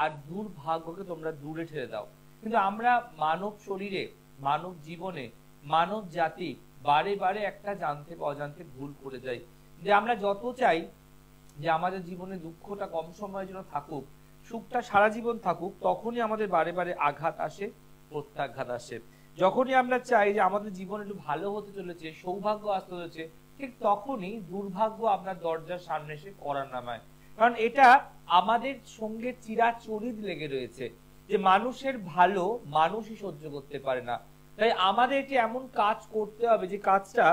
আর দুর্ভাগ্যকে তোমরা দূরে ঠেলে দাও। কিন্তু আমরা মানব শরীরে, মানব জীবনে, মানব জাতি বারে বারে একটা জানতে অজান্তে ভুল করে যাই, যে আমরা যত চাই যে আমাদের জীবনে দুঃখটা কম সময়ের জন্য থাকুক, সুখটা সারা জীবন থাকুক, তখনই আমাদের বারে বারে আঘাত আসে, প্রত্যাঘাত আসে। যখনই আমরা চাই যে আমাদের জীবন একটু ভালো হতে চলেছে, সৌভাগ্য আসতে চলেছে, ঠিক তখনই দুর্ভাগ্য আপনার দরজার সামনে এসে কড়া নামায়। কারণ এটা আমাদের সঙ্গে চিরাচরিত লেগে রয়েছে যে মানুষের ভালো মানুষই সহ্য করতে পারে না। তাই আমাদেরকে এমন কাজ করতে হবে যে কাজটা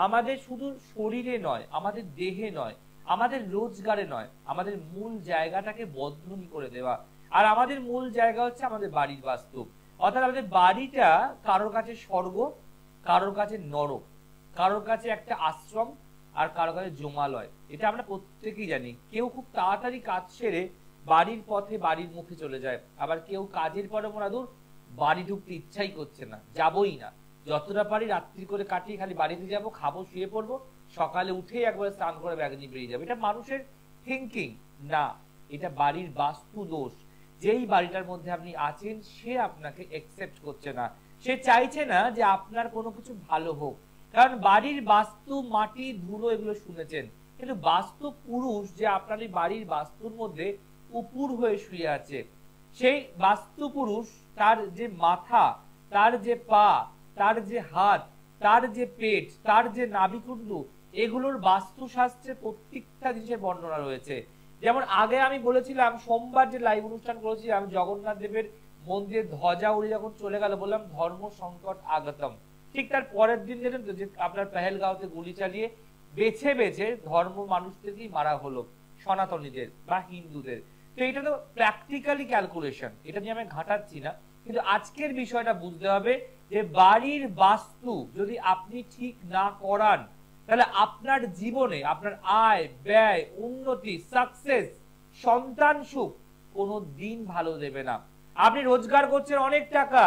আমাদের শুধু শরীরে নয়, আমাদের দেহে নয়, আমাদের রোজগারে নয়, আমাদের মূল জায়গাটাকে বন্ধনী করে দেওয়া। আর আমাদের মূল জায়গা হচ্ছে আমাদের বাড়ির বাস্তু। অর্থাৎ আমাদের বাড়িটা কারোর কাছে স্বর্গ, কারোর কাছে নরক, কারোর কাছে একটা আশ্রম, আর কারোর কাছে জমালয়। এটা আমরা প্রত্যেকেই জানি। কেউ খুব তাড়াতাড়ি কাজ সেরে বাড়ির পথে বাড়ির মুখে চলে যায়, আবার কেউ কাজের পরে মনে দূর বাড়ি ঢুকতে ইচ্ছাই করছে না, যাবই না, যতটা পারি রাত্রি করে কাটিয়ে খালি বাড়িতে যাব, খাবো, শুয়ে পড়বো, সকালে উঠে একবার স্নান করে ব্যাগ নিয়ে বেরিয়ে যাবে। এটা মানুষের থিঙ্কিং না, এটা বাড়ির বাস্তু দোষ। যেই বাড়িটার মধ্যে আপনি আছেন সে আপনাকে একসেপ্ট করছে না, সে চাইছে না যে আপনার কোনো কিছু ভালো হোক। কারণ বাড়ির বাস্তু, মাটি, ধুলো এগুলো শুনেছেন, কিন্তু বাস্তু পুরুষ যে আপনার এই বাড়ির বাস্তুর মধ্যে উপুর হয়ে শুয়ে আছে, সেই বাস্তু পুরুষ, তার যে মাথা, তার যে পা, তার যে হাত, তার যে পেট, তার যে নাভিকুণ্ডু, এগুলোর বাস্তুশাস্ত্রে প্রত্যেকটা জিনিসের বর্ণনা রয়েছে। যেমন আগে আমি বলেছিলাম, সোমবার যে লাইভ অনুষ্ঠান করেছিলাম, জগন্নাথ দেবের মন্দিরে ধ্বজা উড়ে যখন চলে গেল, বললাম ধর্ম সংকট আগতম। ঠিক তার পরের দিন যেন যে আপনার পেহেলগাঁওতে গুলি চালিয়ে বেছে বেছে ধর্ম মানুষদেরকেই মারা হলো, সনাতনীদের বা হিন্দুদের। তো এটা তো প্র্যাকটিক্যালি ক্যালকুলেশন, এটা নিয়ে আমি ঘাটাচ্ছি না। কিন্তু আজকের বিষয়টা বুঝতে হবে যে বাড়ির বাস্তু যদি আপনি ঠিক না করান, তাহলে আপনার জীবনে আপনার আয়, ব্যয়, উন্নতি, সাকসেস, সন্তান সুখ কোনো দিন ভালো দেবে না। আপনি রোজগার করছেন অনেক টাকা,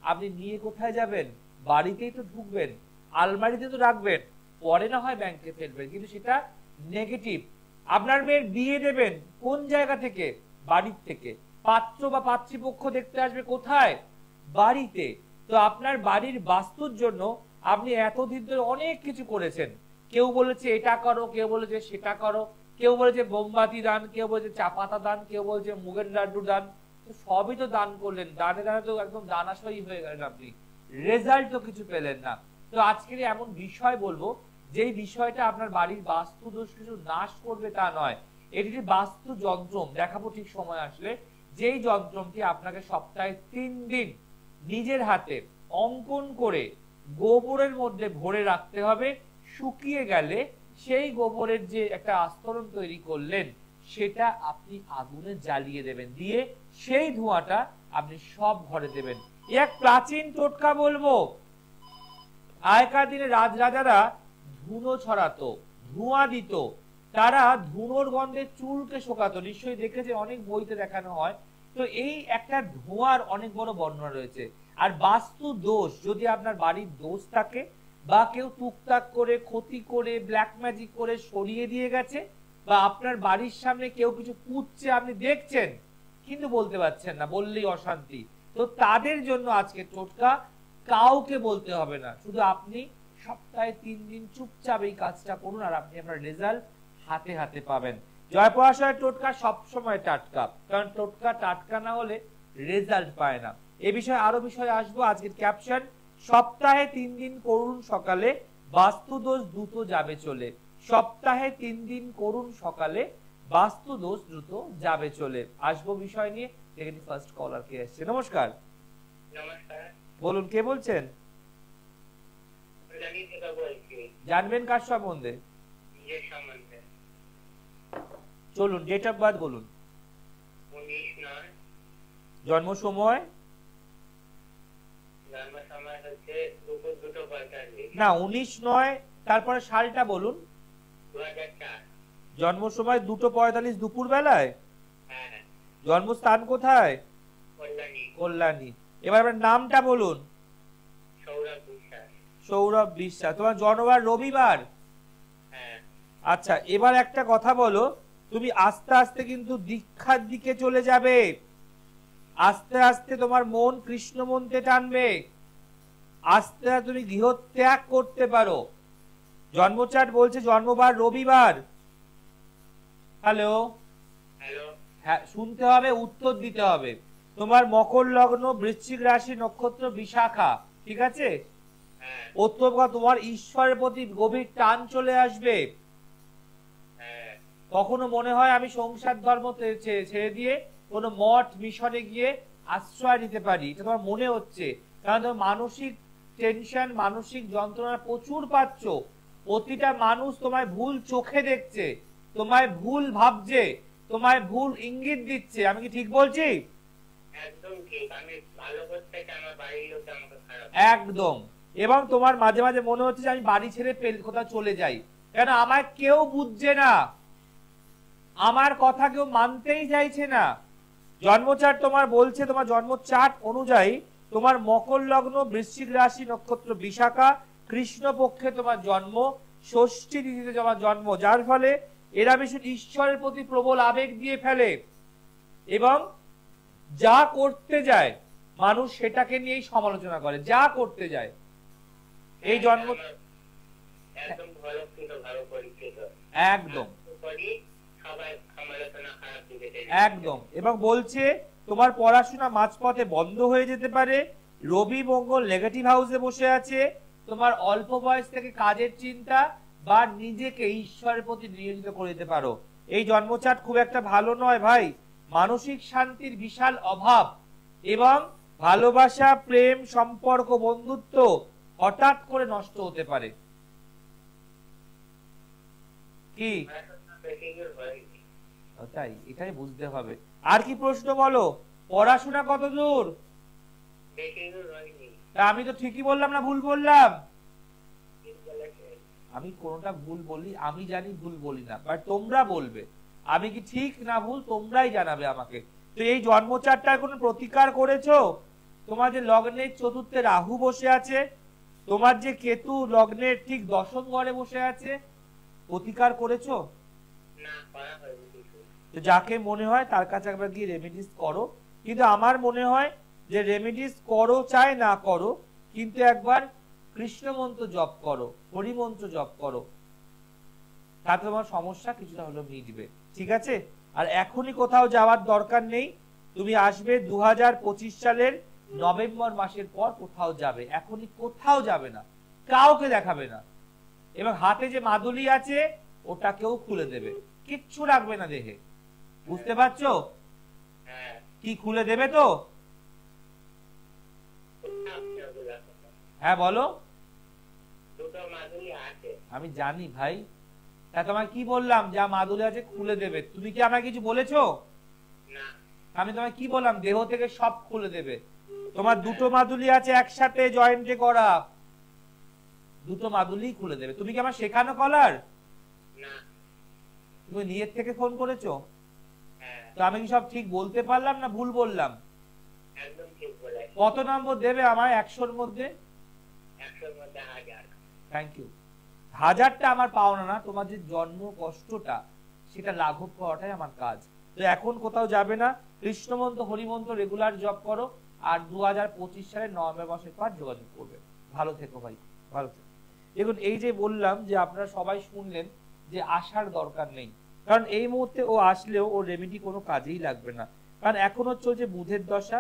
আপনি নিয়ে কোথায় যাবেন? বাড়িতেই তো ঢুকবেন, আলমারিতে তো রাখবেন, পরে না হয় ব্যাংকে ফেলবেন, কিন্তু সেটা নেগেটিভ। আপনার মেয়ের বিয়ে দেবেন কোন জায়গা থেকে? বাড়ির থেকে। পাত্র বা পাত্রীপক্ষ দেখতে আসবে কোথায়? বাড়িতে। তো আপনার বাড়ির বাস্তুর জন্য আপনি এতদিন ধরে অনেক কিছু করেছেন, কেউ বলেছে এটা করো, কেউ বলেছে সেটা করো, কেউ বলেছে মোমবাতি দান, কেউ বলেছে চা পাতা দান, কেউ বলেছে মুগের লাড্ডু দান, সবই তো দান করলেন, দানে দানে তো একদম দানাশয়ী হয়ে গেলেন আপনি, রেজাল্ট তো কিছু পেলেন না। তো আজকের এমন বিষয় বলবো যেই বিষয়টা আপনার বাড়ির বাস্তু দোষ কিছু নাশ করবে তা নয়, এটি বাস্তু যন্ত্রম দেখাবো ঠিক সময় আসলে, যেই যন্ত্রমটি আপনাকে সপ্তাহে 3 দিন নিজের হাতে অঙ্কন করে গোবরের মধ্যে ভরে রাখতে হবে। শুকিয়ে গেলে সেই গোবরের যে একটা আস্তরণ তৈরি করলেন, সেটা আপনি আগুনে জ্বালিয়ে দেবেন, দিয়ে সেই ধোঁয়াটা আপনি সব ঘরে দেবেন। এক প্রাচীন টোটকা বলবো, আগেকার দিনে রাজরাজারা ধুনো ছড়াতো, ধোঁয়া দিত, তারা ধুনোর গন্ধে চুলকে শোকাতো, নিশ্চয়ই দেখেছে, অনেক বইতে দেখানো হয়। তো এই একটা ধোঁয়ার অনেক বড় বর্ণনা রয়েছে। আর বাস্তু দোষ যদি আপনার বাড়ির দোষ থাকে, বা কেউ টুকটাক করে ক্ষতি করে ব্ল্যাক ম্যাজিক করে সরিয়ে দিয়ে গেছে, বা আপনার বাড়ির সামনে কেউ কিছু পুঁতছে আপনি দেখছেন কিন্তু বলতে পারছেন না, বললেই অশান্তি, তো তাদের জন্য আজকে টোটকা। কাউকে বলতে হবে না, শুধু আপনি সপ্তাহে 3 দিন চুপচাপ এই কাজটা করুন, আর আপনি আপনার রেজাল্ট হাতে হাতে পাবেন। জয়প্রকাশের টোটকা সবসময় টাটকা, কারণ টোটকা টাটকা না হলে রেজাল্ট পায় না। এই বিষয়ে আরো বিষয়ে আসবো। আজকের ক্যাপশন, সপ্তাহে 3 দিন করুন সকালে, বাস্তু দোষ দ্রুত যাবে চলে। সপ্তাহে 3 দিন করুন সকালে, বাস্তু দোষ দ্রুত যাবে চলে। আসবো বিষয় নিয়ে। দেখেন ফার্স্ট কলার কে আসছে। নমস্কার। নমস্কার, বলুন কে বলছেন? জানবেন কার সম্বন্ধে? চলুন ডেট অফ বার্থ বলুন। 19/9। জন্ম সময়? জন্ম সময় হচ্ছে দুপুর 2:45। না 19 নয়, তারপরে সালটা বলুন। 2004। জন্ম সময় 2:45 দুপুর বেলায়? হ্যাঁ। জন্মস্থান কোথায়? কল্যাণী। কল্যাণী। এবার আপনার নামটা বলুন। সৌরভ বিশ্বাস। সৌরভ বিশ্বাস। তোমার জন্মবার রবিবার? হ্যাঁ। আচ্ছা, এবার একটা কথা বলো, তুমি আস্তে আস্তে কিন্তু দীক্ষার দিকে চলে যাবে, আস্তে আস্তে তোমার মন কৃষ্ণ মন্ত্রে টানবে, আস্তে আস্তে তুমি গৃহত্যাগ করতে পারো। জন্মচার্ট বলছে জন্মবার রবিবার। হ্যালো, হ্যাঁ শুনতে হবে, উত্তর দিতে হবে। তোমার মকর লগ্ন, বৃশ্চিক রাশি, নক্ষত্র বিশাখা, ঠিক আছে? তোমার ঈশ্বরের প্রতি গভীর টান চলে আসবে। কখনো মনে হয় আমি সংসার ধর্ম ছেড়ে দিয়ে কোনো মঠ মিশনে গিয়ে আশ্রয় নিতে পারি, এটা তোমার মনে হচ্ছে, কারণ তোমার মানসিক টেনশন, মানসিক যন্ত্রণা প্রচুর পাচ্ছ। প্রতিটা মানুষ তোমায় ভুল চোখে দেখছে, তোমায় ভুল ভাবছে, তোমায় ভুল ইঙ্গিত দিচ্ছে। আমি কি ঠিক বলছি? একদম ঠিক। আমি ভালো করতে চাই, আমার বাড়ির লোক আমাকে খারাপ। একদম। এবং তোমার মাঝে মাঝে মনে হচ্ছে যে আমি বাড়ি ছেড়ে কোথাও চলে যাই, কেন আমার কেউ বুঝছে না, আমার কথা কেউ মানতেই চাইছে না। জন্মচার্ট তোমার বলছে, তোমার জন্মচার্ট অনুযায়ী তোমার মকর লগ্ন, বৃশ্চিক রাশি, নক্ষত্র বিশাখা, কৃষ্ণ পক্ষে তোমার জন্ম, ষষ্ঠী তিথিতে তোমার জন্ম, যার ফলে এরা ভীষণ ঈশ্বরের প্রতি প্রবল আবেগ দিয়ে ফেলে এবং যা করতে যায় মানুষ সেটাকে নিয়েই সমালোচনা করে, যা করতে যায়। এই জন্ম একদম ভালো ছিল, ভালো পরিচিত, একদম সবাই সমালোচনা খারাপ দিকে। একদম। এবং বলছে তোমার পড়াশোনা মাঝপথে বন্ধ হয়ে যেতে পারে, রবি মঙ্গল নেগেটিভ হাউসে বসে আছে, তোমার অল্প বয়স থেকে কাজের চিন্তা বা নিজেকে ঈশ্বরের প্রতি নিয়োজিত করে দিতে পারো। এই জন্মচার্ট খুব একটা ভালো নয় ভাই, মানসিক শান্তির বিশাল অভাব এবং ভালোবাসা, প্রেম, সম্পর্ক, বন্ধুত্ব হঠাৎ করে নষ্ট হতে পারে। কি তাই এটাই বুঝতে হবে। আর কি প্রশ্ন বলো? পড়াশোনা কত দূর? আমি তো ঠিকই বললাম না ভুল বললাম? আমি কোনটা ভুল বলি আমি জানি, ভুল বলি না, বাট তোমরা বলবে আমি কি ঠিক না ভুল, তোমরাই জানাবে আমাকে। তো এই জন্মচারটার কোনো প্রতিকার করেছো? তোমার যে লগ্নের চতুর্থে রাহু বসে আছে, তোমার যে কেতু লগ্নের ঠিক দশম ঘরে বসে আছে, প্রতিকার করেছো? না, করা হয়নি। তো যাকে মনে হয় তার কাছে একবার গিয়ে রেমেডিস করো। কিন্তু আমার মনে হয় যে রেমেডিস করো চাই না করো, কিন্তু একবার কৃষ্ণ মন্ত্র জপ করো, হরি মন্ত্র জপ করো, তাতে তোমার সমস্যা কিছুটা হলো মিটবে, ঠিক আছে? আর এখনই কোথাও যাওয়ার দরকার নেই, তুমি আসবে 2025 সালের নভেম্বর মাসের পর কোথাও যাবে, এখনই কোথাও যাবে না, কাউকে দেখাবে না, এবং হাতে যে মাদুলি আছে ওটাকেও খুলে দেবে, কিচ্ছু রাখবে না দেহে, বুঝতে পারছো? কি খুলে দেবে তো? হ্যাঁ বলো। আমি জানি ভাই, তা তোমায় কি বললাম? যা মাদুলি আছে খুলে দেবে, তুমি কি আমায় কিছু বলেছো? আমি তোমায় কি বললাম? দেহ থেকে সব খুলে দেবে। তোমার দুটো মাদুলি আছে একসাথে জয়েন্টে করা, দুটো মাদুলি খুলে দেবে। তুমি কি আমার শেখানো কলার? তুমি নিজের থেকে ফোন করেছো? তো আমি কি সব ঠিক বলতে পারলাম না ভুল বললাম? কত নম্বর দেবে আমায় 100-র মধ্যে? 1000। Thank you. 1000টা আমার পাওনা না, তোমার যে জন্ম কষ্টটা সেটা লাঘব করাটাই আমার কাজ। তো এখন কোথাও যাবে না, কৃষ্ণমন্ত্র হরিমন্ত্র রেগুলার জপ করো, আর 2025 সালের নভেম্বর মাসের পর যোগাযোগ করবে। ভালো থেকো ভাই, ভালো থেকো। দেখুন এই যে বললাম যে আপনারা সবাই শুনলেন যে আসার দরকার নেই, কারণ এই মুহূর্তে ও আসলেও ও রেমেডি কোনো কাজেই লাগবে না, কারণ এখনো চলছে বুধের দশা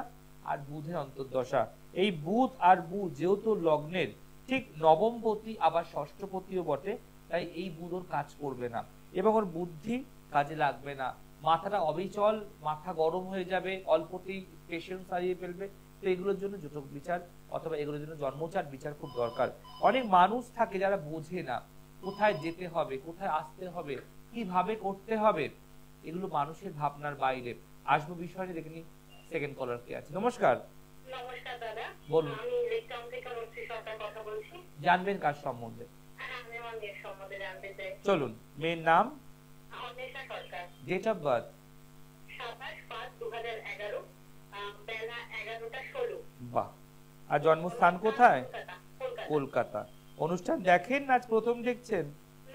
আর বুধের অন্তর্দশা। এই বুধ আর বুধ যেহেতু লগ্নের ঠিক নবমপতি আবার ষষ্ঠপতিও বটে, তাই এই বুধ ওর কাজ করবে না এবং ওর বুদ্ধি কাজে লাগবে না, মাথাটা অবিচল, মাথা গরম হয়ে যাবে, অল্পতেই পেশেন্স হারিয়ে ফেলবে। তো এগুলোর জন্য জোটক বিচার অথবা এগুলোর জন্য জন্মচার বিচার খুব দরকার। অনেক মানুষ থাকে যারা বোঝে না কোথায় যেতে হবে, কোথায় আসতে হবে, কিভাবে করতে হবে, এগুলো মানুষের ভাবনার বাইরে। আসবো বিষয়টা দেখে নি। সেকেন্ড কলার কে আছে? নমস্কার। নমস্কার দাদা, বলুন। আমি লেকটাউন থেকে অনুশ্রী সরকার কথা বলছি। জানবেন কার সম্বন্ধে? আমি আমার মেয়ের সম্বন্ধে জানতে চাই। চলুন। মেয়ের নাম? Anwesha Sarkar. Date of birth? 27/5/2011, বেলা 11টা 16। বাহ। আর জন্মস্থান কোথায়? কলকাতা। কলকাতা। অনুষ্ঠান দেখেন না প্রথম দেখছেন?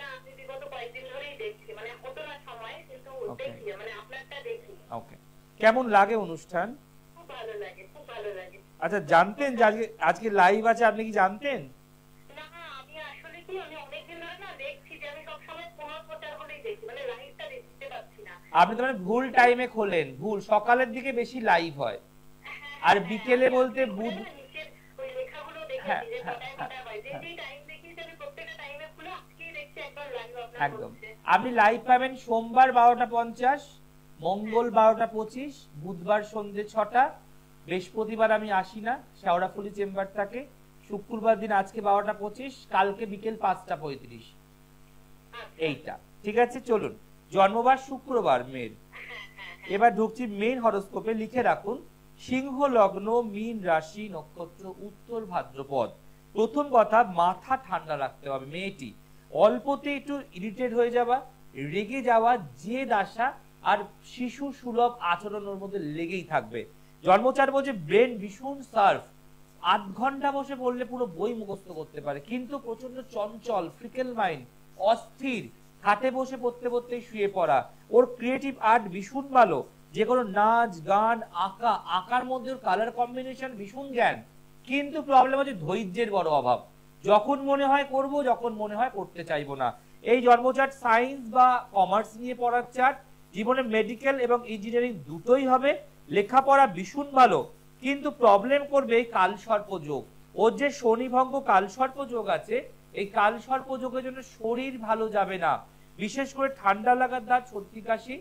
না, আমি বিগত কয়েকদিন ধরেই দেখছি, মানে হতো না সময়, কিন্তু ওকে দেখি, মানে আপনারটা দেখি। ওকে, কেমন লাগে অনুষ্ঠান? খুব ভালো লাগে, খুব ভালো লাগে। আচ্ছা, জানতেন যে আজকে আজকে লাইভ আছে? আপনি কি জানতেন? না, আমি আসলে কি, আমি অনেকদিন ধরে না দেখছি যে আমি সবসময় পুনঃপ্রচার হলেই দেখি, মানে লাইভটা দেখতে পাচ্ছি না। আপনি তো মানে ভুল টাইমে খোলেন, ভুল, সকালের দিকে বেশি লাইভ হয় আর বিকেলে বলতে বুধ। নিচের ওই লেখাগুলো দেখেছি যে কটায় কটায় হয়, যেই টাইম দেখিয়েছি আমি প্রত্যেকটা টাইমে খুলে আজকেই দেখছি একবার লাইভ আপনার একদম হচ্ছে। আপনি লাইভ পাবেন সোমবার 12টা 50, মঙ্গল 12টা 25, বুধবার সন্ধ্যে 6টা, বৃহস্পতিবার আমি আসি না, শেওড়াফুলি চেম্বার থাকে, শুক্রবার দিন আজকে 12টা 25, কালকে বিকেল 5টা 35। এইটা ঠিক আছে। চলুন, জন্মবার শুক্রবার মেয়ের। এবার ঢুকছি মেন হরোস্কোপে। লিখে রাখুন, সিংহ লগ্ন, মীন রাশি, নক্ষত্র উত্তর ভাদ্রপদ। প্রথম কথা, মাথা ঠান্ডা রাখতে হবে। মেয়েটি অল্পতে একটু ইরিটেট হয়ে যাওয়া, রেগে যাওয়া, জেদ আসা আর শিশু সুলভ আচরণের মধ্যে লেগেই থাকবে। জন্মচার বলছে ব্রেন ভীষণ সার্ফ, 8 ঘন্টা বসে পড়লে পুরো বই মুখস্থ করতে পারে, কিন্তু প্রচন্ড চঞ্চল, ফ্রিকেল মাইন্ড, অস্থির, খাটে বসে পড়তে পড়তেই শুয়ে পড়া। ওর ক্রিয়েটিভ আর্ট ভীষণ ভালো, যে কোনো নাচ গান আঁকা, আঁকার মধ্যে ওর কালার কম্বিনেশন ভীষণ জ্ঞান, কিন্তু প্রবলেম হচ্ছে ধৈর্যের বড় অভাব। যখন মনে হয় করব, যখন মনে হয় করতে চাইবো না। এই জন্মচার্ট সায়েন্স বা কমার্স নিয়ে পড়ার চার্ট। জীবনে মেডিকেল এবং ইঞ্জিনিয়ারিং দুটোই হবে। লেখাপড়া ভীষণ ভালো, কিন্তু প্রবলেম করবে কালসর্প যোগ। ওর যে শনিভঙ্গ কালসর্প যোগ আছে, এই কালসর্প যোগের জন্য শরীর ভালো যাবে না। বিশেষ করে ঠান্ডা লাগার দাঁত, সর্দি কাশি,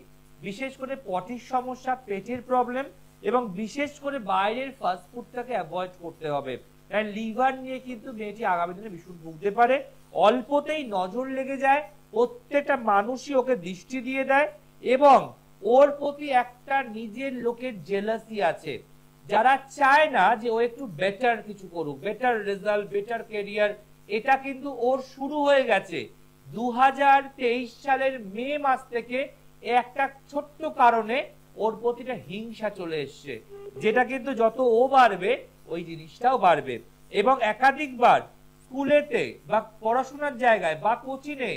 বিশেষ করে পটির সমস্যা, পেটের প্রবলেম, এবং বিশেষ করে বাইরের ফাস্ট ফুডটাকে অ্যাভয়েড করতে হবে। লিভার নিয়ে কিন্তু মেয়েটি আগামী দিনে ভীষণ ভুগতে পারে। অল্পতেই নজর লেগে যায়, প্রত্যেকটা মানুষই ওকে দৃষ্টি দিয়ে দেয়, এবং ওর প্রতি একটা নিজের লোকের জেলাসি আছে, যারা চায় না যে ও একটু বেটার কিছু করুক, বেটার রেজাল্ট, বেটার ক্যারিয়ার। এটা কিন্তু ওর শুরু হয়ে গেছে 2023 সালের মে মাস থেকে। একটা ছোট্ট কারণে ওর প্রতিটা হিংসা চলে এসছে, যেটা কিন্তু যত ও বাড়বে ওই জিনিসটাও বাড়বে। এবং একাধিকবার স্কুলেতে বা পড়াশোনার জায়গায় বা কোচিংয়ে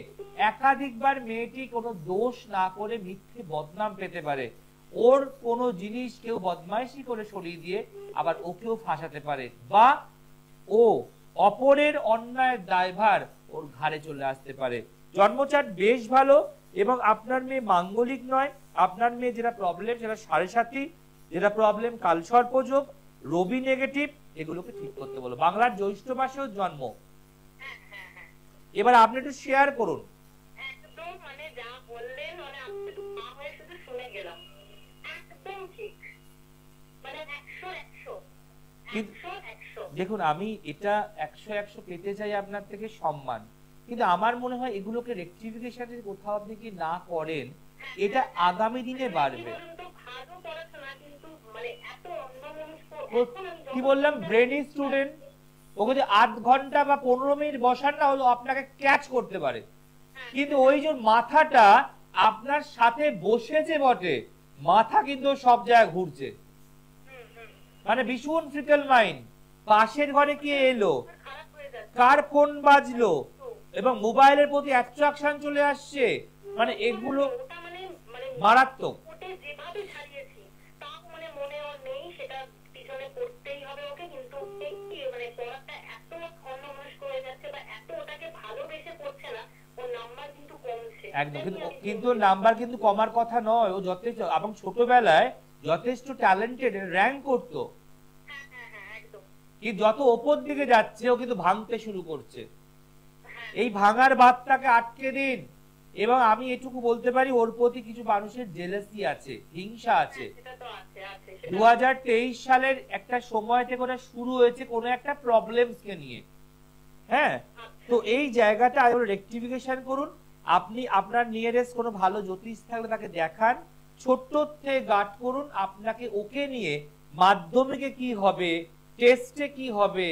একাধিকবার মেয়েটি কোনো দোষ না করে মিথ্যে বদনাম পেতে পারে। ওর কোনো জিনিস কেউ বদমাইশি করে সরিয়ে দিয়ে আবার ওকেও ফাঁসাতে পারে, বা ও অপরের অন্যায়ের দায়ভার ওর ঘাড়ে চলে আসতে পারে। জন্মচার্ট বেশ ভালো, এবং আপনার মেয়ে মাঙ্গলিক নয়। আপনার মেয়ে যেটা প্রবলেম সেটা 7.5, যেটা প্রবলেম কালসর্পযোগ, রবি নেগেটিভ, এগুলোকে ঠিক করতে বলো। বাংলার জ্যৈষ্ঠ মাসেও জন্ম। এবার আপনি একটু শেয়ার করুন। একদম, মানে যা বললেন, মানে আমি শুধু মা হয়ে শুধু শুনে গেলাম। একদম ঠিক, মানে 100 দেখুন, আমি এটা 100 পেতে চাই আপনার থেকে সম্মান, কিন্তু আমার মনে হয় এগুলোকে রেকটিফিকেশন যদি কোথাও আপনি কি না করেন, এটা আগামী দিনে বাড়বে। কি বললাম, ব্রেনি স্টুডেন্ট, ওকে যে 8 ঘন্টা বা 15 মিনিট বসান না, হলো আপনাকে ক্যাচ করতে পারে, কিন্তু ওই যে মাথাটা আপনার সাথে বসেছে বটে, মাথা কিন্তু সব জায়গায় ঘুরছে, মানে ভীষণ ফ্রিকেল মাইন্ড। পাশের ঘরে কে এলো, কার ফোন বাজলো, এবং মোবাইলের প্রতি অ্যাট্রাকশন চলে আসছে, মানে এগুলো মারাত্মক। একদম, কিন্তু নাম্বার কিন্তু কমার কথা নয়। ও যথেষ্ট, এবং ছোটবেলায় যথেষ্ট ট্যালেন্টেড, র্যাঙ্ক করতো, কি যত ওপর দিকে যাচ্ছে ও কিন্তু ভাঙতে শুরু করছে। এই ভাঙার বাঁধটাকে আটকে দিন। এবং আমি এটুকু বলতে পারি, ওর প্রতি কিছু মানুষের জেলাসি আছে, হিংসা আছে। 2023 সালের একটা সময় থেকে ওটা শুরু হয়েছে কোনো একটা প্রবলেমসকে নিয়ে। হ্যাঁ, তো এই জায়গাটা আগে রেকটিফিকেশন করুন। আপনি আপনার নিয়ারেস্ট কোনো ভালো জ্যোতিষ থাকলে তাকে দেখান, ছোট্ট থেকে গার্ড করুন। আপনাকে ওকে নিয়ে মাধ্যমিকে কি হবে, টেস্টে কি হবে,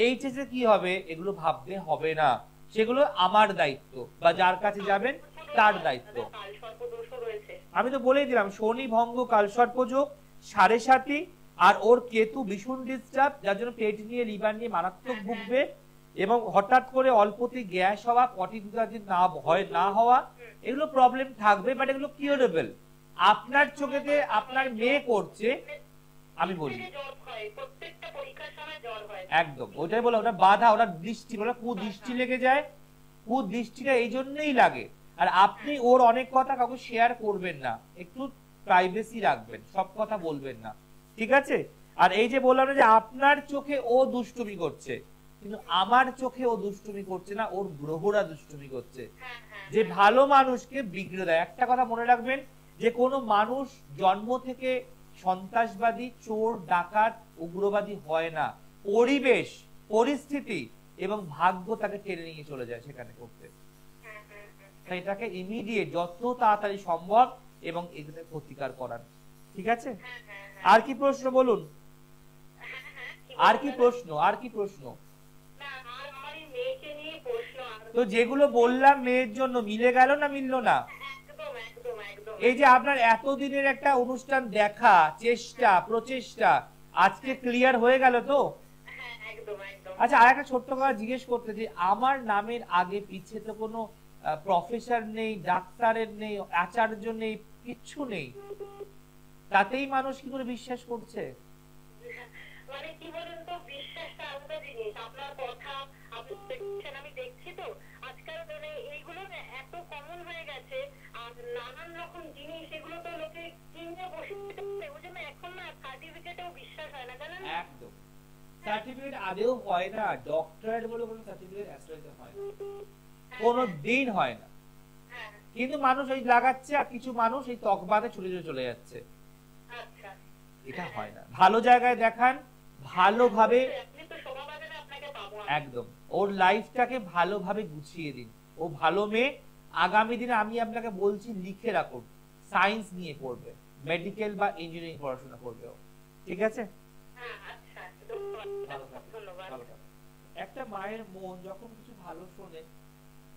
এইচএসে কি হবে, এগুলো ভাবতে হবে না। সেগুলো আমার দায়িত্ব, বা যার কাছে যাবেন তার দায়িত্ব। আমি তো বলেই দিলাম, শনি ভঙ্গ কালসর্পযোগ, 7.5, আর ওর কেতু ভীষণ ডিস্টার্ব, যার জন্য পেট নিয়ে লিভার নিয়ে মারাত্মক ভুগবে, এবং হঠাৎ করে অল্পতে গ্যাস হওয়া, পটি না হয় না হওয়া, এগুলো প্রবলেম থাকবে, বাট এগুলো কিউরেবল। আপনার চোখেতে আপনার মেয়ে করছে, আমি বলি জ্বর হয়, প্রত্যেকটা পরীক্ষার সময় জ্বর হয়। একদম ওটাই বলে, ওটা বাধা, ওটা দৃষ্টি, বলে কুদৃষ্টি লেগে যায়। কুদৃষ্টিটা এই জন্যই লাগে। আর আপনি ওর অনেক কথা কাউকে শেয়ার করবেন না, একটু প্রাইভেসি রাখবেন, সব কথা বলবেন না, ঠিক আছে? আর এই যে বললাম যে আপনার চোখে ও দুষ্টুমি করছে, কিন্তু আমার চোখে ও দুষ্টুমি করছে না, ওর গ্রহরা দুষ্টুমি করছে, যে ভালো মানুষকে বিগড়ে দেয়। একটা কথা মনে রাখবেন, যে কোনো মানুষ জন্ম থেকে সন্ত্রাসবাদী, চোর, ডাকাত, উগ্রবাদী হয় না। পরিবেশ, পরিস্থিতি এবং ভাগ্য তাকে টেনে নিয়ে চলে যায় সেখানে করতে। তাই এটাকে ইমিডিয়েট, যত তাড়াতাড়ি সম্ভব এবং এগুলো প্রতিকার করান, ঠিক আছে? আর কি প্রশ্ন বলুন, আর কি প্রশ্ন, আর কি প্রশ্ন? তো যেগুলো বললাম মেয়ের জন্য মিলে গেল না মিললো না? এই যে আপনার এতদিনের একটা অনুষ্ঠান দেখা, চেষ্টা, প্রচেষ্টা আজকে ক্লিয়ার হয়ে গেল তো? আচ্ছা, আর একটা ছোট্ট কথা জিজ্ঞেস করতে, যে আমার নামের আগে পিছে তো কোনো প্রফেসর নেই, ডাক্তারের নেই, আচার্য নেই, কিচ্ছু নেই, তাতেই মানুষ কি করে বিশ্বাস করছে? মানে কি বলেন তো, বিশ্বাসটা আলাদা জিনিস। আপনার কথা আপনি দেখছেন, আমি দেখছি তো আজকাল মানে এইগুলো এত কমন হয়ে গেছে, আর নানান রকম জিনিস, এগুলো তো লোকে কিনতে বসে, ওই জন্য এখন না সার্টিফিকেটেও বিশ্বাস হয় না, জানেন? একদম, সার্টিফিকেট আদেও হয় না, ডক্টরেট বলে কোনো সার্টিফিকেট অ্যাস্ট্রোলজি হয় না, কোনো দিন হয় না। কিন্তু মানুষ এই লাগাচ্ছে, আর কিছু মানুষ এই তকবাদে ছুটে চলে যাচ্ছে, এটা হয় না। ভালো জায়গায় দেখান, ভালোভাবে, একদম ওর লাইফটাকে ভালোভাবে গুছিয়ে দিন। ও ভালো মেয়ে, আগামী দিনে আমি আপনাকে বলছি লিখে রাখুন, সায়েন্স নিয়ে পড়বে, মেডিকেল বা ইঞ্জিনিয়ারিং পড়াশোনা করবে ও, ঠিক আছে? একটা মায়ের মন যখন কিছু ভালো শোনে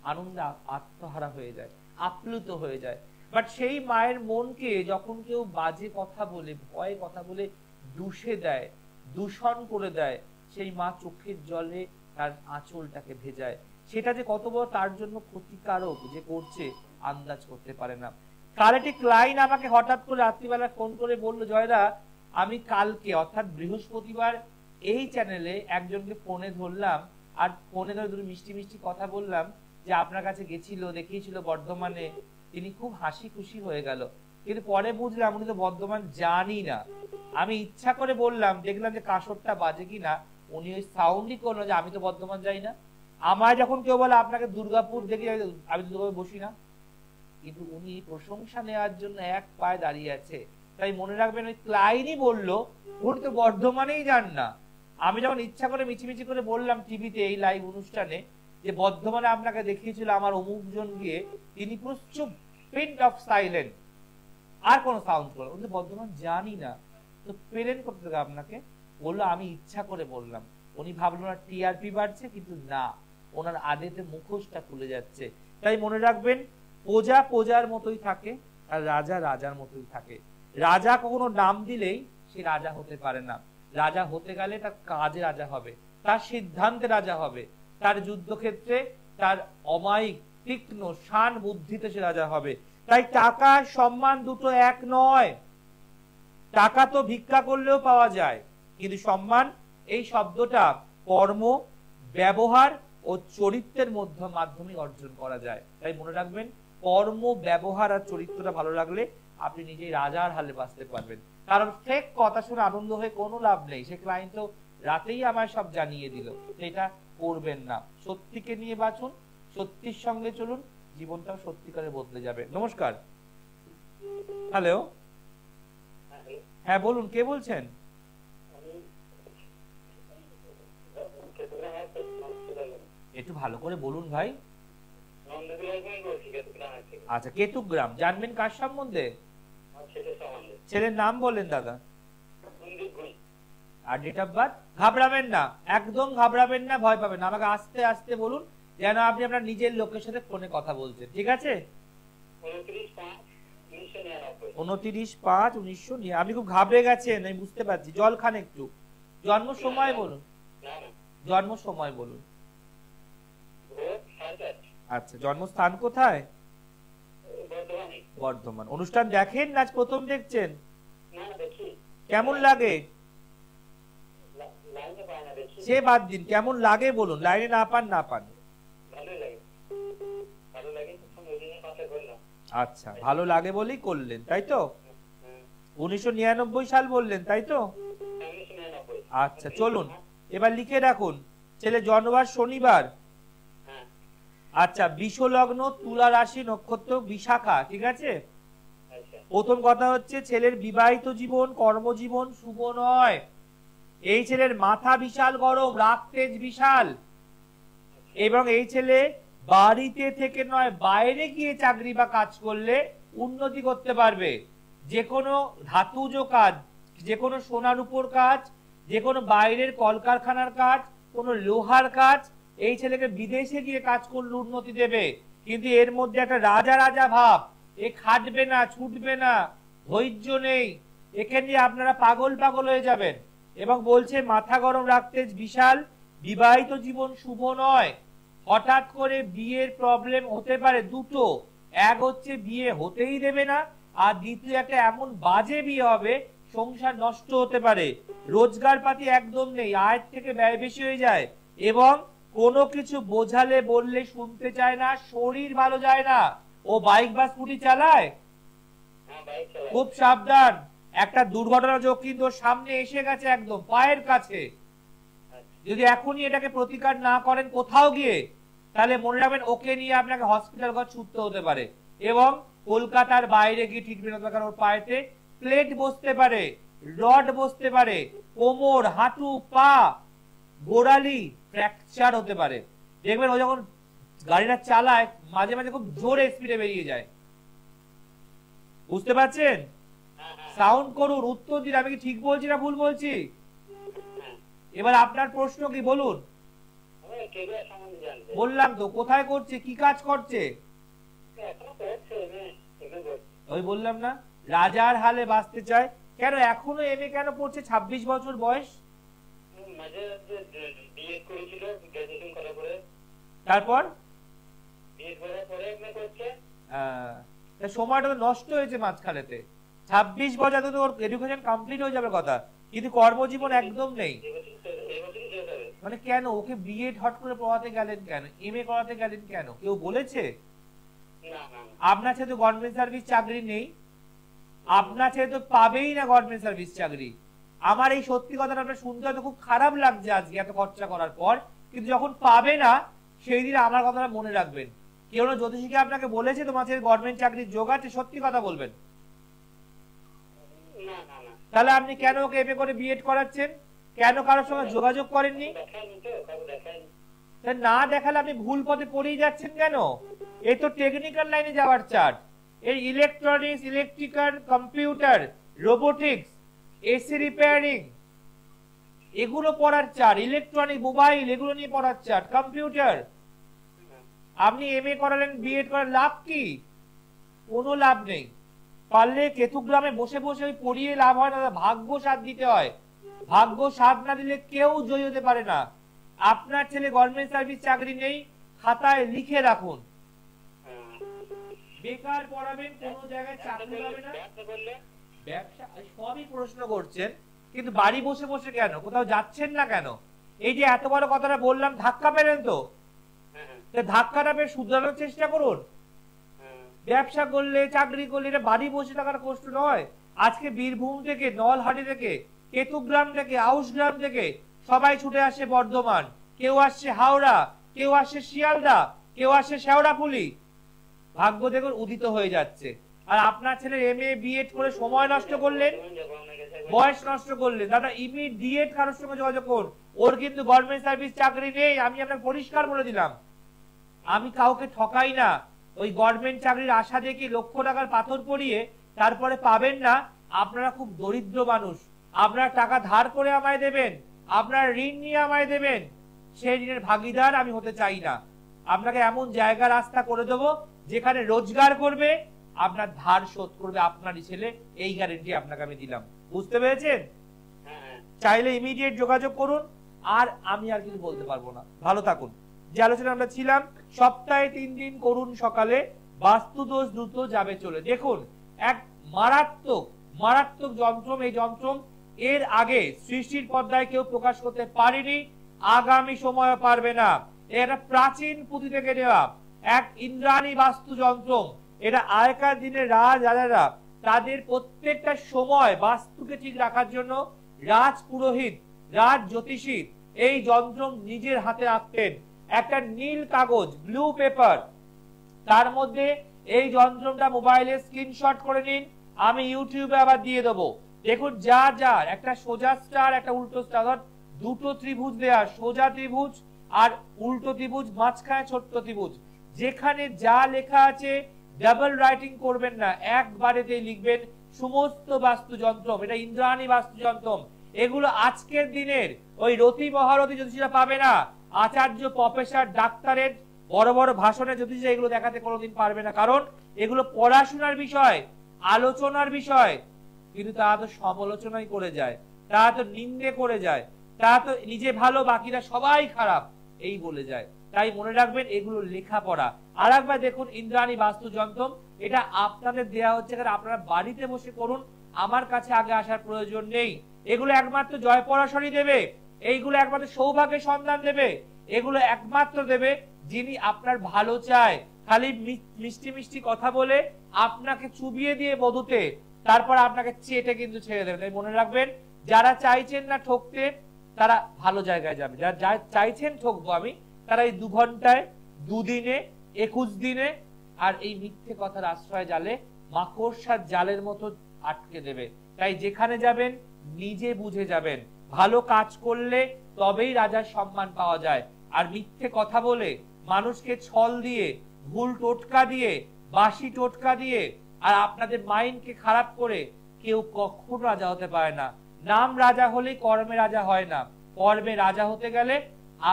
আনন্দে আত্মহারা হয়ে যায়, আপ্লুত হয়ে যায়। বাট সেই মায়ের মনকে যখন কেউ বাজে কথা বলে, ভয়ে কথা বলে দুষে দেয়, দূষণ করে দেয়, সেই মা চোখের জলে তার আঁচলটাকে ভেজায়। সেটা যে কত বড় তার জন্য ক্ষতিকারক যে করছে আন্দাজ করতে পারে না। কাল একটি ক্লায়েন্ট আমাকে হঠাৎ করে রাত্রিবেলা ফোন করে বললো, জয়দা আমি কালকে অর্থাৎ বৃহস্পতিবার এই চ্যানেলে একজনকে ফোনে ধরলাম, আর ফোনে ধরে দুটো মিষ্টি মিষ্টি কথা বললাম, যে আপনার কাছে গেছিল, দেখিয়েছিল বর্ধমানে, তিনি খুব হাসি খুশি হয়ে গেল। কিন্তু পরে বুঝলাম উনি তো বর্ধমান জানি না। আমি ইচ্ছা করে বললাম, দেখলাম যে কাসরটা বাজে কিনা, উনি ওই সাউন্ডই করলো যে আমি তো বর্ধমান যাই না। আমার যখন কেউ বলে আপনাকে দুর্গাপুর দেখি, আমি দুর্গাপুর বসি না, কিন্তু উনি প্রশংসা নেওয়ার জন্য এক পায়ে দাঁড়িয়ে আছে। তাই মনে রাখবেন, ওই ক্লায়েন্টই বললো উনি তো বর্ধমানেই যান না। আমি যখন ইচ্ছা করে মিছিমিছি করে বললাম টিভিতে এই লাইভ অনুষ্ঠানে যে বর্ধমানে আপনাকে দেখিয়েছিল আমার অমুক জন গিয়ে, তিনি পুরো চুপ, পিন অফ সাইলেন্ট, আর কোন সাউন্ড করলো, উনি বর্ধমান জানি না। তো প্রেরণ করতে হবে আপনাকে, বললো আমি ইচ্ছা করে বললাম। উনি ভাবলো না টিআরপি বাড়ছে, কিন্তু না, ওনার আদেতে মুখোশটা খুলে যাচ্ছে। তাই মনে রাখবেন, প্রজা প্রজার মতোই থাকে, আর রাজা রাজার মতোই থাকে। রাজা কখনো নাম দিলেই সে রাজা হতে পারে না। রাজা হতে গেলে তার কাজে রাজা হবে, তার সিদ্ধান্তে রাজা হবে, তার যুদ্ধক্ষেত্রে তার অমায়িক তীক্ষ্ণ শান বুদ্ধিতে সে রাজা হবে। তাই টাকা সম্মান দুটো এক নয়। টাকা তো ভিক্ষা করলেও পাওয়া যায়, কিন্তু সম্মান এই শব্দটা কর্ম, ব্যবহার ও চরিত্রের মাধ্যমে অর্জন করা যায়। তাই মনে রাখবেন, কর্ম, ব্যবহার আর চরিত্রটা ভালো লাগলে আপনি নিজেই রাজার হালে বাঁচতে পারবেন। কারণ ফেক কথা শুনে আনন্দ হয়ে কোনো লাভ নেই। সে ক্লায়েন্ট তো রাতেই আমায় সব জানিয়ে দিল, এটা করবেন না। সত্যিকে নিয়ে বাঁচুন, সত্যির সঙ্গে চলুন, জীবনটাও সত্যিকারে বদলে যাবে। নমস্কার। হ্যালো, হ্যাঁ বলুন, কে বলছেন? একটু ভালো করে বলুন ভাই। আচ্ছা, কেতুগ্রাম। জানবেন কার সম্বন্ধে? ছেলের নাম বলেন দাদা, আর ডেট অফ বার্থ। ঘাবড়াবেন না, একদম ঘাবড়াবেন না, ভয় পাবেন না। আমাকে আস্তে আস্তে বলুন, যেন আপনি আপনার নিজের লোকের সাথে ফোনে কথা বলছেন, ঠিক আছে? 29/5/1999। আমি খুব ঘাবড়ে গেছেন, আমি বুঝতে পারছি। জল খান একটু। জন্ম সময় বলুন, জন্ম সময় বলুন। ভোর 8:30। আচ্ছা, জন্মস্থান কোথায়? বর্ধমানে। বর্ধমান। অনুষ্ঠান দেখেন না আজ প্রথম দেখছেন? না দেখি। কেমন লাগে? লাইনে পায় না দেখি। সে বাদ দিন, কেমন লাগে বলুন, লাইনে না পান না পান। ভালোই লাগে, ভালো লাগে, ওই জন্য পাশে করলাম। আচ্ছা, ভালো লাগে বলেই করলেন তাই তো? 1999 সাল বললেন তাই তো? 1999। আচ্ছা চলুন এবার লিখে রাখুন, ছেলে জন্মবার শনিবার। হ্যাঁ। আচ্ছা, বিষলগ্ন, তুলা রাশি, নক্ষত্র বিশাখা, ঠিক আছে? আচ্ছা। প্রথম কথা হচ্ছে ছেলের বিবাহিত জীবন, কর্মজীবন শুভ নয়। এই ছেলের মাথা বিশাল গরম, রাগ তেজ বিশাল, এবং এই ছেলে বাড়িতে থেকে নয় বাইরে গিয়ে চাকরি বা কাজ করলে উন্নতি করতে পারবে। যে কোনো ধাতুজ কাজ, যে কোনো সোনার উপর কাজ, যে কোনো বাইরের কলকারখানার কাজ, কোনো লোহার কাজ, এই ছেলেকে বিদেশে গিয়ে কাজ করলে উন্নতি দেবে। কিন্তু এর মধ্যে একটা রাজা রাজা ভাব, এ খাটবে না, ছুটবে না, ধৈর্য নেই, একে নিয়ে আপনারা পাগল পাগল হয়ে যাবেন। এবং বলছে মাথা গরম রাখতে বিশাল, বিবাহিত জীবন শুভ নয়। হঠাৎ করে বিয়ের প্রবলেম হতে পারে দুটো, এক হচ্ছে বিয়ে হতেই দেবে না, আর দ্বিতীয় একটা এমন বাজে বিয়ে হবে সংসার নষ্ট হতে পারে। রোজগার পাতি একদম নেই, আয়ের থেকে ব্যয় বেশি হয়ে যায়, এবং কোনো কিছু বোঝালে বললে শুনতে চায় না, শরীর ভালো যায় না। ও বাইক বা স্কুটি চালায়, খুব সাবধান, একটা দুর্ঘটনা যোগ কিন্তু সামনে এসে গেছে একদম পায়ের কাছে। যদি এখনই এটাকে প্রতিকার না করেন কোথাও গিয়ে, তাহলে মনে রাখবেন ওকে নিয়ে আপনাকে হসপিটাল ঘর ছুটতে হতে পারে, এবং কলকাতার বাইরে গিয়ে ট্রিটমেন্ট হতে পারে। ওর পায়েতে প্লেট বসতে পারে, রড বসতে পারে, কোমর, হাঁটু, পা, গোড়ালি ফ্র্যাকচার হতে পারে। দেখবেন ও যখন গাড়িটা চালায় মাঝে মাঝে খুব জোরে স্পিডে বেরিয়ে যায়, বুঝতে পারছেন? সাউন্ড করুন, উত্তর দিন, আমি কি ঠিক বলছি না ভুল বলছি? এবার আপনার প্রশ্ন কি বলুন? বললাম তো কোথায় করছে, কি কাজ করছে? ওই বললাম না, রাজার হালে বাঁচতে চায়। কেন এখনো এমএ কেন পড়ছে? 26 বছর বয়স। তারপর সময়টা তো নষ্ট হয়েছে মাঝখানেতে। 26 বছর তো ওর এডুকেশন কমপ্লিট হয়ে যাবে কথা, কিন্তু কর্মজীবন একদম নেই। মানে কেন ওকে বিএড হট করে পড়াতে গেলেন কেন, এমএ করাতে গেলেন কেন, কেউ বলেছে? আপনার ছেলে তো গভর্নমেন্ট সার্ভিস চাকরি নেই, আপনার ছেলে তো পাবেই না গভর্নমেন্ট সার্ভিস চাকরি। আমার এই সত্যি কথাটা আপনার শুনতে হয়তো খুব খারাপ লাগছে আজকে এত খরচা করার পর, কিন্তু যখন পাবে না সেই দিন আমার কথাটা মনে রাখবেন। কেউ না জ্যোতিষীকে আপনাকে বলেছে তোমার ছেলে গভর্নমেন্ট চাকরির যোগ আছে? সত্যি কথা বলবেন। তাহলে আপনি কেন ওকে এমএ করে বিএড করাচ্ছেন? কেন কারোর সঙ্গে যোগাযোগ করেননি? না দেখালে আপনি ভুল পথে পড়েই যাচ্ছেন কেন? এই তো টেকনিক্যাল লাইনে যাওয়ার চার্ট, এই electronics, electrical, computer, robotics, AC repairing, এগুলো পড়ার চার্ট, ইলেকট্রনিক, মোবাইল, এগুলো নিয়ে পড়ার চার্ট, কম্পিউটার। আপনি এমএ করালেন, বিএড করার লাভ কি? কোনো লাভ নেই। পারলে কেতুগ্রামে বসে বসে ওই পড়িয়ে লাভ হয় না, ভাগ্য সাথ দিতে হয়। ভাগ্য সাথ না দিলে কেউ জয়ী হতে পারে না। আপনার ছেলে গভর্নমেন্ট সার্ভিস চাকরি নেই, খাতায় লিখে রাখুন। বেকার পড়াবেন, কোনো জায়গায় চাকরি পাবে না। ব্যবসা সবই প্রশ্ন করছেন, কিন্তু বাড়ি বসে বসে কেন, কোথাও যাচ্ছেন না কেন? এই যে এত বড় কথাটা বললাম, ধাক্কা পেলেন তো, ধাক্কাটা পেয়ে শুধরানোর চেষ্টা করুন। ব্যবসা করলে, চাকরি করলে, এটা বাড়ি বসে থাকার কষ্ট নয়। আজকে বীরভূম থেকে, নলহাটি থেকে, কেতুগ্রাম থেকে, আউশগ্রাম থেকে সবাই ছুটে আসে বর্ধমান, কেউ আসছে হাওড়া, কেউ আসছে শিয়ালদা, কেউ আসছে শেওড়াফুলি। ভাগ্য দেখুন উদিত হয়ে যাচ্ছে। আর আপনার ছেলে এমএ বিএড করে সময় নষ্ট করলেন, বয়স নষ্ট করলেন। দাদা ইমিডিয়েট কারোর সঙ্গে যোগাযোগ করুন। ওর কিন্তু গভর্নমেন্ট সার্ভিস চাকরি নেই, আমি আপনাকে পরিষ্কার বলে দিলাম। আমি কাউকে ঠকাই না। ওই গভর্নমেন্ট চাকরির আশা দেখে লক্ষ টাকার পাথর পড়িয়ে তারপরে পাবেন না। আপনারা খুব দরিদ্র মানুষ, আপনারা টাকা ধার করে আমায় দেবেন, আপনারা ঋণ নিয়ে আমায় দেবেন, সেই ঋণের ভাগিদার আমি হতে চাই না। আপনাকে এমন জায়গা রাস্তা করে দেবো যেখানে রোজগার করবে, আপনার ধার শোধ করবে আপনারই ছেলে, এই গ্যারেন্টি আপনাকে আমি দিলাম। বুঝতে পেরেছেন? চাইলে ইমিডিয়েট যোগাযোগ করুন। আর আমি আর কিছু বলতে পারবো না। ভালো থাকুন। যে আলোচনা আমরা ছিলাম, সপ্তাহে 3 দিন করুন সকালে বাস্তু দোষ দ্রুত যাবে চলে। দেখুন এক মারাত্মক মারাত্মক যন্ত্র, এই যন্ত্র এর আগে সৃষ্টির পর্দায় কেউ প্রকাশ করতে পারেনি, আগামী সময়ে পারবে না। এটা প্রাচীন পুঁথি থেকে দেওয়া এক ইন্দ্রাণী বাস্তু যন্ত্র। এটা আগেকার দিনে রাজারা তাদের প্রত্যেকটা সময় বাস্তুকে ঠিক রাখার জন্য রাজ পুরোহিত, রাজ জ্যোতিষী এই যন্ত্র নিজের হাতে রাখতেন। একটা নীল কাগজ, ব্লু পেপার, তার মধ্যে এই যন্ত্রটা মোবাইলে স্ক্রিনশট করে নিন, আমি ইউটিউবে আবার দিয়ে দেবো। দেখুন যা যা একটা সোজা স্টার, একটা উল্টো স্টার, দুটো ত্রিভুজ দেয়া, সোজা ত্রিভুজ আর উল্টো ত্রিভুজ, মাঝখানে ছোট্ট ত্রিভুজ, যেখানে যা লেখা আছে ডাবল রাইটিং করবেন না, একবারেতেই লিখবেন সমস্ত বাস্তু যন্ত্র। এটা ইন্দ্রাণী বাস্তু যন্ত্র। এগুলো আজকের দিনের ওই রতি মহারথী জ্যোতিষীরা পাবে না, আচার্য প্রফেসর ডাক্তারের বড় বড় ভাষণে জ্যোতিষীরা এগুলো দেখাতে কোনোদিন পারবে না, কারণ এগুলো পড়াশোনার বিষয়, আলোচনার বিষয়। কিন্তু তারা তো সমালোচনাই করে যায়, তারা তো নিন্দে করে যায়, তারা তো নিজে ভালো বাকিরা সবাই খারাপ এই বলে যায়। তাই মনে রাখবেন এগুলো লেখাপড়া। আর একবার দেখুন ইন্দ্রাণী বাস্তু যন্ত্র, এটা আপনাদের দেয়া হচ্ছে, কারণ আপনারা বাড়িতে বসে করুন, আমার কাছে আগে আসার প্রয়োজন নেই। এগুলো একমাত্র জয় পরাশরী দেবে, এইগুলো একমাত্র সৌভাগ্যের সন্ধান দেবে, এগুলো একমাত্র দেবে যিনি আপনার ভালো চায়। খালি মিষ্টি মিষ্টি কথা বলে আপনাকে চুবিয়ে দিয়ে মধুতে, তারপর আপনাকে চেটে কিন্তু ছেড়ে দেবে। তাই মনে রাখবেন যারা চাইছেন না ঠকতে তারা ভালো জায়গায় যাবে, যারা চাইছেন ঠকবো আমি, তারা এই 2 ঘন্টায়, 2 দিনে, 21 দিনে আর এই মিথ্যে কথার আশ্রয় জালে মাকড়সার জালের মতো আটকে দেবে। তাই যেখানে যাবেন নিজে বুঝে যাবেন, ভালো কাজ করলে তবেই রাজার সম্মান পাওয়া যায়। আর মিথ্যে কথা বলে মানুষকে ছল দিয়ে, ভুল টোটকা দিয়ে, বাসি টোটকা দিয়ে আর আপনাদের মাইন্ডকে খারাপ করে কেউ কখনো রাজা হতে পারে না। নাম রাজা হলেই কর্মে রাজা হয় না। কর্মে রাজা হতে গেলে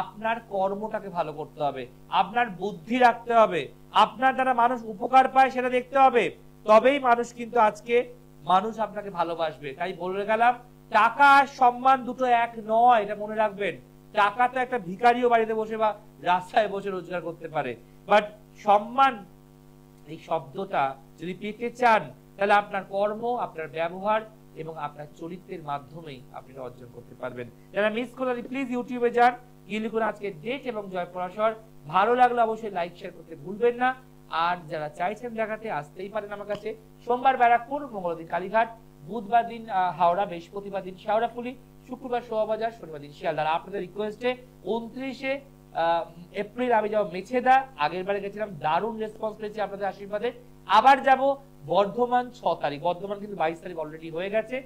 আপনার কর্মটাকে ভালো করতে হবে, আপনার বুদ্ধি রাখতে হবে, আপনার দ্বারা মানুষ উপকার পায় সেটা দেখতে হবে, তবেই মানুষ কিন্তু আজকে মানুষ আপনাকে ভালোবাসবে। তাই বলে গেলাম টাকা আর সম্মান দুটো এক নয়, এটা মনে রাখবেন। টাকা তো একটা ভিখারিও বাড়িতে বসে বা রাস্তায় বসে রোজগার করতে পারে, বাট সম্মান এই শব্দটা যদি পেতে চান তাহলে আপনার কর্ম, আপনার ব্যবহার এবং আপনার চরিত্রের মাধ্যমেই আপনি অর্জন করতে পারবেন। যারা মিস করলেন প্লিজ ইউটিউবে যান, গিয়ে লিখুন আজকে ডেট এবং জয় পরাশর। ভালো লাগলে অবশ্যই লাইক শেয়ার করতে ভুলবেন না। আর যারা চাইছেন দেখাতে আসতেই পারেন আমার কাছে। সোমবার ব্যারাকপুর, মঙ্গলবার দিন কালীঘাট, বুধবার দিন হাওড়া, বৃহস্পতিবার দিন শেওড়াফুলি, শুক্রবার শোভাবাজার, শনিবার দিন শিয়ালদা। আপনাদের রিকোয়েস্টে 29শে এপ্রিল আমি যাবো মেছেদা। আগের বারে গেছিলাম, দারুণ রেসপন্স পেয়েছি আপনাদের আশীর্বাদে। আবার যাব বর্ধমান 6 তারিখ, বর্ধমান কিন্তু 22 তারিখ অলরেডি হয়ে গেছে।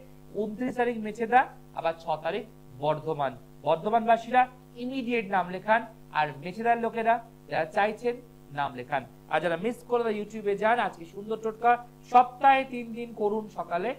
29 তারিখ মেছেদা, আবার 6 তারিখ বর্ধমান। বর্ধমানবাসীরা ইমিডিয়েট নাম লেখান, আর মেছেদার লোকেরা যারা চাইছেন নাম লেখান। আর যারা মিস করলে ইউটিউবে যান, আজকে সুন্দর টোটকা, সপ্তাহে 3 দিন করুন সকালে,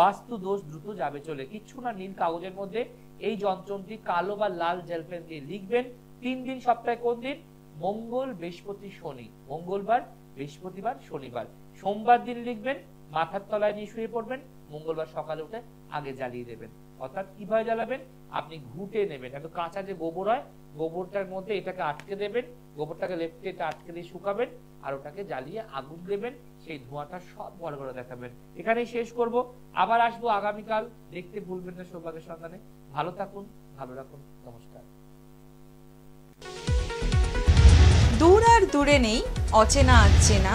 বাস্তু দোষ দ্রুত যাবে চলে। কিচ্ছু না, নীল কাগজের মধ্যে এই যন্ত্রটি কালো বা লাল জেল পেন দিয়ে লিখবেন। 3 দিন সপ্তাহে, কোন দিন? মঙ্গল, বৃহস্পতি, শনি। মঙ্গলবার, বৃহস্পতিবার, শনিবার। সোমবার দিন লিখবেন, মাথার তলায় নিয়ে শুয়ে পড়বেন, মঙ্গলবার সকালে উঠে আগে জ্বালিয়ে দেবেন। অর্থাৎ কিভাবে জ্বালাবেন? আপনি ঘুটে নেবেন, একটু কাঁচা যে গোবর হয়, গোবরটার মধ্যে এটাকে আটকে দেবেন, গোবরটাকে লেপটে এটা আটকে দিয়ে শুকাবেন, আর ওটাকে জ্বালিয়ে আগুন দেবেন, সেই ধোঁয়াটা সব বড় বড় দেখাবেন। এখানেই শেষ করব, আবার আসবো আগামীকাল। দেখতে ভুলবেন না সৌভাগ্যের সন্ধানে। ভালো থাকুন, ভালো রাখুন, নমস্কার। দূর আর দূরে নেই অচেনা আচেনা